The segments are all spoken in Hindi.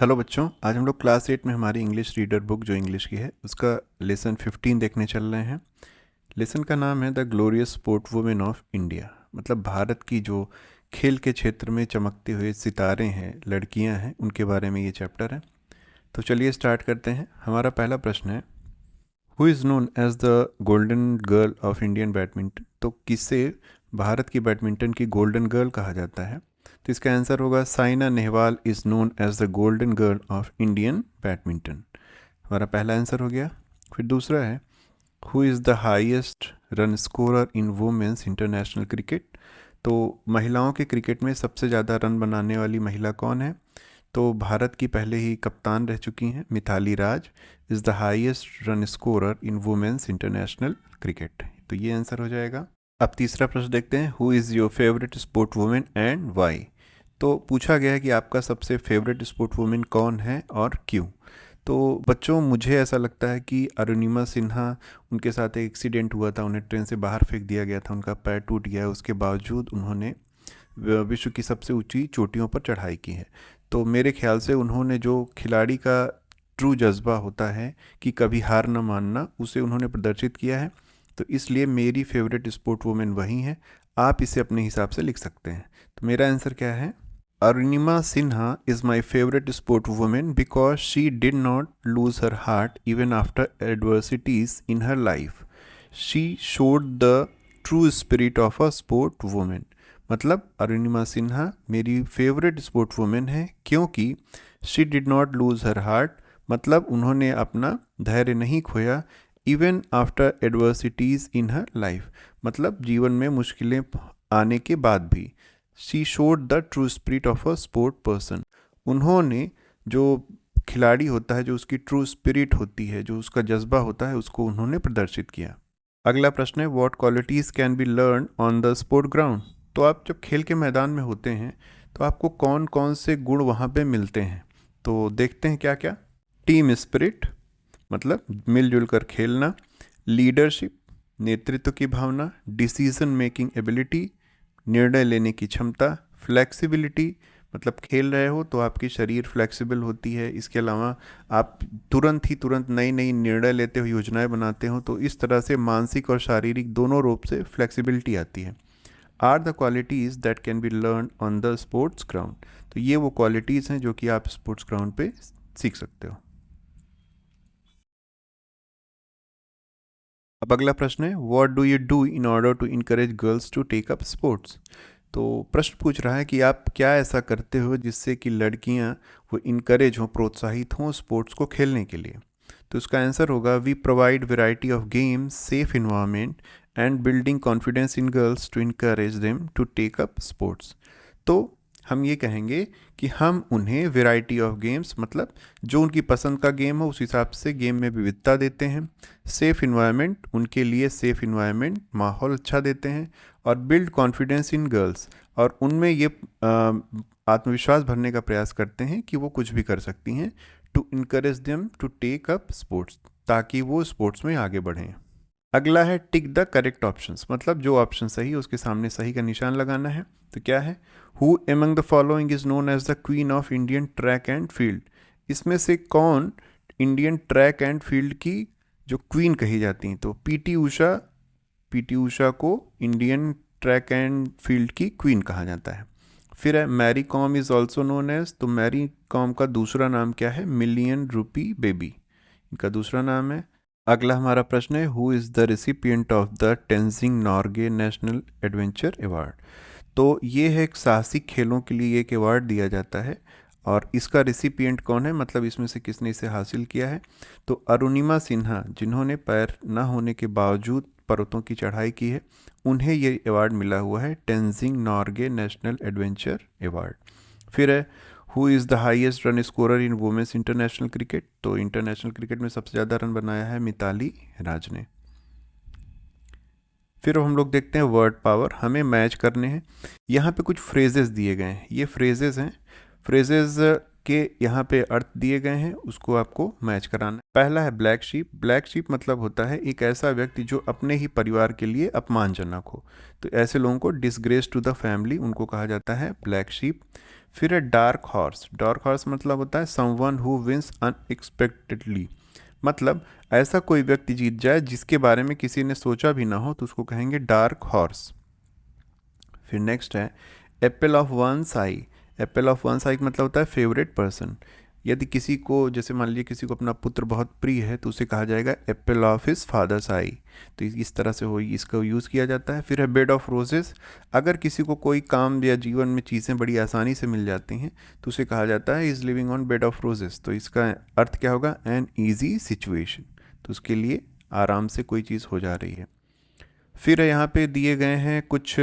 हेलो बच्चों, आज हम लोग क्लास 8 में हमारी इंग्लिश रीडर बुक जो इंग्लिश की है उसका लेसन 15 देखने चल रहे हैं। लेसन का नाम है the glorious sport women of India. मतलब भारत की जो खेल के क्षेत्र में चमकते हुए सितारे हैं, लड़कियां हैं, उनके बारे में ये चैप्टर है। तो चलिए स्टार्ट करते हैं। हमारा पहला प्रश्न है, who is known as the golden girl of Indian badminton. तो किसे भारत की बैडमिंटन की गोल्डन गर्ल कहा जाता है? तो इसका आंसर होगा Saina Nehwal is known as the golden girl of Indian badminton. हमारा पहला आंसर हो गया। फिर दूसरा है, who is the highest run scorer in women's international cricket. तो महिलाओं के क्रिकेट में सबसे ज़्यादा रन बनाने वाली महिला कौन है? तो भारत की पहले ही कप्तान रह चुकी हैं Mithali Raj is the highest run scorer in women's international cricket. तो ये आंसर हो जाएगा। अब तीसरा प्रश्न देखते हैं, who is your favourite sport women and why. तो पूछा गया है कि आपका सबसे फेवरेट स्पोर्ट वुमेन कौन है और क्यों। तो बच्चों, मुझे ऐसा लगता है कि अरुणिमा सिन्हा, उनके साथ एक एक्सीडेंट हुआ था, उन्हें ट्रेन से बाहर फेंक दिया गया था, उनका पैर टूट गया, उसके बावजूद उन्होंने विश्व की सबसे ऊंची चोटियों पर चढ़ाई की है। तो मेरे ख्याल से उन्होंने जो खिलाड़ी का ट्रू जज्बा होता है कि कभी हार न मानना, उसे उन्होंने प्रदर्शित किया है। तो इसलिए मेरी फेवरेट स्पोर्ट वुमेन वही है। आप इसे अपने हिसाब से लिख सकते हैं। तो मेरा आंसर क्या है? Arunima Sinha is my favorite sport woman because she did not lose her heart even after adversities in her life. She showed the true spirit of a sport woman. मतलब अरुणिमा सिन्हा मेरी फेवरेट स्पोर्ट वुमेन है क्योंकि she did not lose her heart, मतलब उन्होंने अपना धैर्य नहीं खोया, इवन आफ्टर एडवर्सिटीज़ इन हर लाइफ, मतलब जीवन में मुश्किलें आने के बाद भी। She showed the true spirit of a sport person. उन्होंने जो खिलाड़ी होता है, जो उसकी ट्रू स्पिरिट होती है, जो उसका जज्बा होता है, उसको उन्होंने प्रदर्शित किया। अगला प्रश्न है, what qualities can be learn on the sport ground. तो आप जब खेल के मैदान में होते हैं तो आपको कौन कौन से गुण वहाँ पे मिलते हैं? तो देखते हैं क्या क्या। टीम स्पिरिट, मतलब मिलजुल कर खेलना। लीडरशिप, नेतृत्व की भावना। डिसीजन मेकिंग एबिलिटी, निर्णय लेने की क्षमता। फ्लेक्सिबिलिटी, मतलब खेल रहे हो तो आपकी शरीर फ्लेक्सिबल होती है, इसके अलावा आप तुरंत नई नई निर्णय लेते हो, योजनाएं बनाते हो, तो इस तरह से मानसिक और शारीरिक दोनों रूप से फ्लेक्सिबिलिटी आती है। Are the qualities that can be learn on the sports ground. तो ये वो क्वालिटीज़ हैं जो कि आप स्पोर्ट्स ग्राउंड पे सीख सकते हो। अब अगला प्रश्न है, what do you do in order to encourage girls to take up sports. तो प्रश्न पूछ रहा है कि आप क्या ऐसा करते हो जिससे कि लड़कियां वो इनकरेज हों, प्रोत्साहित हों स्पोर्ट्स को खेलने के लिए। तो इसका आंसर होगा, we provide variety of games, safe environment and building confidence in girls to encourage them to take up sports. तो हम ये कहेंगे कि हम उन्हें वेराइटी ऑफ गेम्स, मतलब जो उनकी पसंद का गेम हो उस हिसाब से गेम में विविधता देते हैं। सेफ़ इन्वायरमेंट, उनके लिए सेफ़ इन्वायरमेंट, माहौल अच्छा देते हैं। और बिल्ड कॉन्फिडेंस इन गर्ल्स, और उनमें ये आत्मविश्वास भरने का प्रयास करते हैं कि वो कुछ भी कर सकती हैं। To encourage them to take up sports, ताकि वो स्पोर्ट्स में आगे बढ़ें। अगला है टिक द करेक्ट ऑप्शंस, मतलब जो ऑप्शन सही है उसके सामने सही का निशान लगाना है। तो क्या है? Who among the following is known as the queen of Indian track and field. इसमें से कौन इंडियन ट्रैक एंड फील्ड की जो क्वीन कही जाती हैं? तो पीटी उषा को इंडियन ट्रैक एंड फील्ड की क्वीन कहा जाता है। फिर है Mary Kom is also known as, तो मैरी कॉम का दूसरा नाम क्या है? मिलियन रूपी बेबी, इनका दूसरा नाम है। अगला हमारा प्रश्न है, who is the recipient of the Tenzing Norgay national adventure award. तो ये है एक साहसिक खेलों के लिए एक अवार्ड दिया जाता है, और इसका रेसिपिएंट कौन है, मतलब इसमें से किसने इसे हासिल किया है? तो अरुणिमा सिन्हा, जिन्होंने पैर न होने के बावजूद पर्वतों की चढ़ाई की है, उन्हें ये अवार्ड मिला हुआ है, Tenzing Norgay national adventure award. फिर है, who is the highest run scorer in women's international cricket. तो इंटरनेशनल क्रिकेट में सबसे ज़्यादा रन बनाया है मिताली राज ने। फिर हम लोग देखते हैं वर्ड पावर, हमें मैच करने हैं। यहाँ पे कुछ फ्रेजेस दिए गए हैं, ये फ्रेजेस हैं, फ्रेजेस के यहाँ पे अर्थ दिए गए हैं, उसको आपको मैच कराना है। पहला है ब्लैक शीप। ब्लैक शीप मतलब होता है एक ऐसा व्यक्ति जो अपने ही परिवार के लिए अपमानजनक हो, तो ऐसे लोगों को डिसग्रेस टू द फैमिली, उनको कहा जाता है ब्लैक शीप। फिर है डार्क हॉर्स। डार्क हॉर्स मतलब होता है समवन हु विंस अनएक्सपेक्टेडली, मतलब ऐसा कोई व्यक्ति जीत जाए जिसके बारे में किसी ने सोचा भी ना हो, तो उसको कहेंगे डार्क हॉर्स। फिर नेक्स्ट है apple of one eye. Apple of one eye मतलब होता है फेवरेट पर्सन। यदि किसी को, जैसे मान लीजिए किसी को अपना पुत्र बहुत प्रिय है, तो उसे कहा जाएगा एप्पल ऑफ हिज फादर्स आई। तो इस तरह से हो इसका यूज़ किया जाता है। फिर है बेड ऑफ रोजेस। अगर किसी को कोई काम या जीवन में चीज़ें बड़ी आसानी से मिल जाती हैं, तो उसे कहा जाता है is living on bed of roses. तो इसका अर्थ क्या होगा? एन ईजी सिचुएशन, तो उसके लिए आराम से कोई चीज़ हो जा रही है। फिर यहाँ पे दिए गए हैं कुछ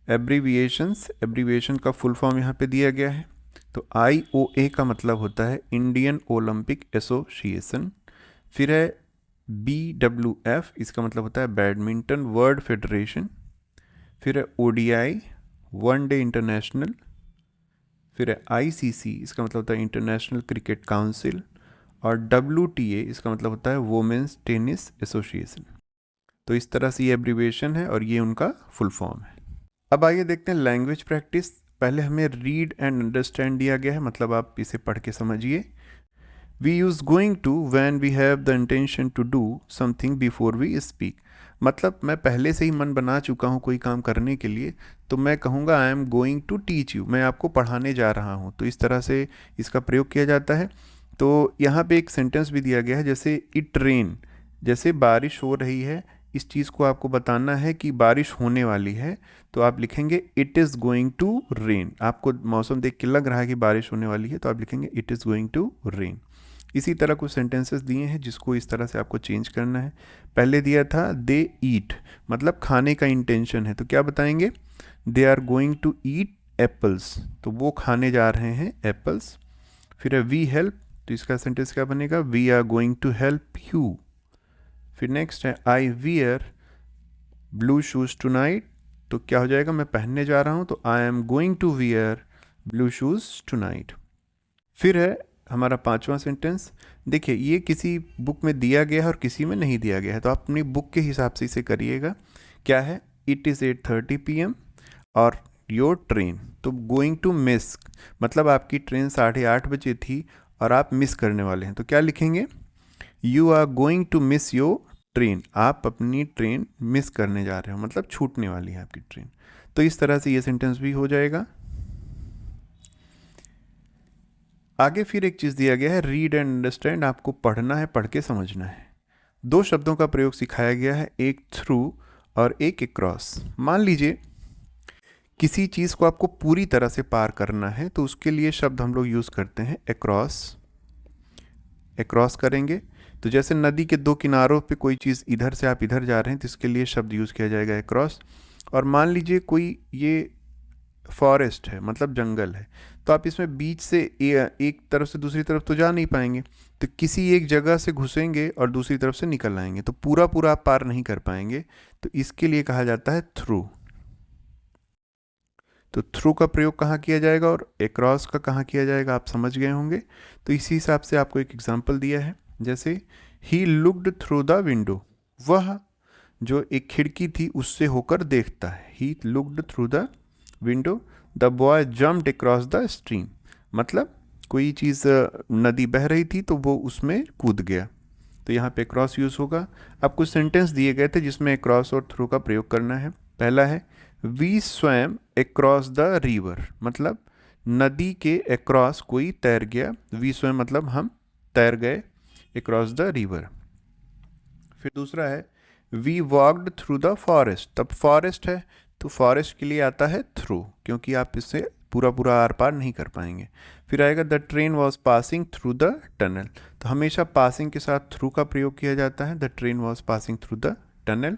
एब्रीविएशंस। एब्रीविएशन का फुल फॉर्म यहाँ पे दिया गया है। तो IOA का मतलब होता है इंडियन ओलंपिक एसोसिएशन। फिर है BWF, इसका मतलब होता है बैडमिंटन वर्ल्ड फेडरेशन। फिर है ODI, वन डे इंटरनेशनल। फिर है ICC, इसका मतलब होता है इंटरनेशनल क्रिकेट काउंसिल। और WTA, इसका मतलब होता है वोमेंस टेनिस एसोसिएशन। तो इस तरह से ये एब्रीविएशन है और ये उनका फुल फॉर्म है। अब आइए देखते हैं लैंग्वेज प्रैक्टिस। पहले हमें रीड एंड अंडरस्टैंड दिया गया है, मतलब आप इसे पढ़ के समझिए। We use going to when we have the intention to do something before we speak, मतलब मैं पहले से ही मन बना चुका हूँ कोई काम करने के लिए, तो मैं कहूँगा I am going to teach you, मैं आपको पढ़ाने जा रहा हूँ। तो इस तरह से इसका प्रयोग किया जाता है। तो यहाँ पे एक सेंटेंस भी दिया गया है, जैसे इट रेन, जैसे बारिश हो रही है, इस चीज़ को आपको बताना है कि बारिश होने वाली है, तो आप लिखेंगे it is going to rain. आपको मौसम देख के लग रहा है कि बारिश होने वाली है, तो आप लिखेंगे it is going to rain. इसी तरह कुछ सेंटेंसेस दिए हैं जिसको इस तरह से आपको चेंज करना है। पहले दिया था दे ईट, मतलब खाने का इंटेंशन है, तो क्या बताएंगे? They are going to eat apples, तो वो खाने जा रहे हैं एप्पल्स। फिर है वी हेल्प, तो इसका सेंटेंस क्या बनेगा? We are going to help you. फिर नेक्स्ट है I wear blue shoes tonight, तो क्या हो जाएगा? मैं पहनने जा रहा हूँ, तो I am going to wear blue shoes tonight. फिर है हमारा पांचवा सेंटेंस। देखिए ये किसी बुक में दिया गया है और किसी में नहीं दिया गया है, तो आप अपनी बुक के हिसाब से इसे करिएगा। क्या है? इट इज़ 8:30 PM और योर ट्रेन, तो गोइंग टू मिस, मतलब आपकी ट्रेन 8:30 बजे थी और आप मिस करने वाले हैं, तो क्या लिखेंगे? You are going to miss your train, आप अपनी ट्रेन मिस करने जा रहे हो, मतलब छूटने वाली है आपकी ट्रेन। तो इस तरह से ये सेंटेंस भी हो जाएगा। आगे फिर एक चीज़ दिया गया है रीड एंड अंडरस्टैंड, आपको पढ़ना है, पढ़ के समझना है। दो शब्दों का प्रयोग सिखाया गया है, एक थ्रू और एक अक्रॉस। मान लीजिए किसी चीज़ को आपको पूरी तरह से पार करना है, तो उसके लिए शब्द हम लोग यूज़ करते हैं अक्रॉस। अक्रॉस करेंगे तो जैसे नदी के दो किनारों पे कोई चीज़ इधर से आप इधर जा रहे हैं, तो इसके लिए शब्द यूज़ किया जाएगा अक्रॉस। और मान लीजिए कोई ये फॉरेस्ट है, मतलब जंगल है, तो आप इसमें बीच से एक तरफ से दूसरी तरफ तो जा नहीं पाएंगे, तो किसी एक जगह से घुसेंगे और दूसरी तरफ से निकल आएंगे, तो पूरा पूरा आप पार नहीं कर पाएंगे, तो इसके लिए कहा जाता है थ्रू। तो थ्रू का प्रयोग कहाँ किया जाएगा और अक्रॉस का कहाँ किया जाएगा, आप समझ गए होंगे। तो इसी हिसाब से आपको एक एग्जाम्पल दिया है, जैसे he looked through the window, वह जो एक खिड़की थी उससे होकर देखता है। He looked through the window, the boy jumped across the stream, मतलब कोई चीज़ नदी बह रही थी तो वो उसमें कूद गया, तो यहाँ पे क्रॉस यूज़ होगा। अब कुछ सेंटेंस दिए गए थे जिसमें क्रॉस और थ्रू का प्रयोग करना है। पहला है we swam across the river, मतलब नदी के अक्रॉस कोई तैर गया। वी स्वैम मतलब हम तैर गए अक्रॉस द रिवर। फिर दूसरा है we walked through the forest, तब फॉरेस्ट है तो फॉरेस्ट के लिए आता है थ्रू, क्योंकि आप इससे पूरा पूरा आर पार नहीं कर पाएंगे। फिर आएगा the train was passing through the tunnel, तो हमेशा पासिंग के साथ थ्रू का प्रयोग किया जाता है। The train was passing through the tunnel.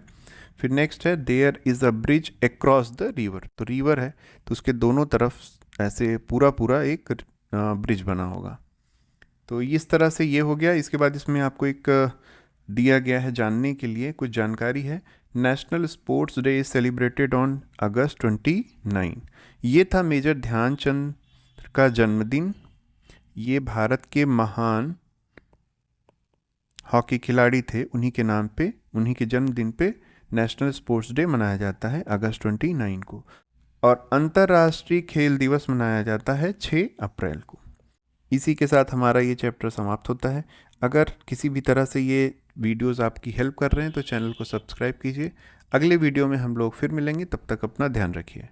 फिर नेक्स्ट है there is a bridge across the river, तो रिवर है तो उसके दोनों तरफ ऐसे पूरा पूरा एक ब्रिज बना होगा। तो इस तरह से ये हो गया। इसके बाद इसमें आपको एक दिया गया है जानने के लिए कुछ जानकारी है। National sports day is celebrated on August 29। ये था मेजर ध्यानचंद का जन्मदिन। ये भारत के महान हॉकी खिलाड़ी थे, उन्हीं के नाम पे, उन्हीं के जन्मदिन पे नेशनल स्पोर्ट्स डे मनाया जाता है अगस्त 29 को। और अंतर्राष्ट्रीय खेल दिवस मनाया जाता है 6 अप्रैल को। इसी के साथ हमारा ये चैप्टर समाप्त होता है। अगर किसी भी तरह से ये वीडियोस आपकी हेल्प कर रहे हैं तो चैनल को सब्सक्राइब कीजिए। अगले वीडियो में हम लोग फिर मिलेंगे, तब तक अपना ध्यान रखिए।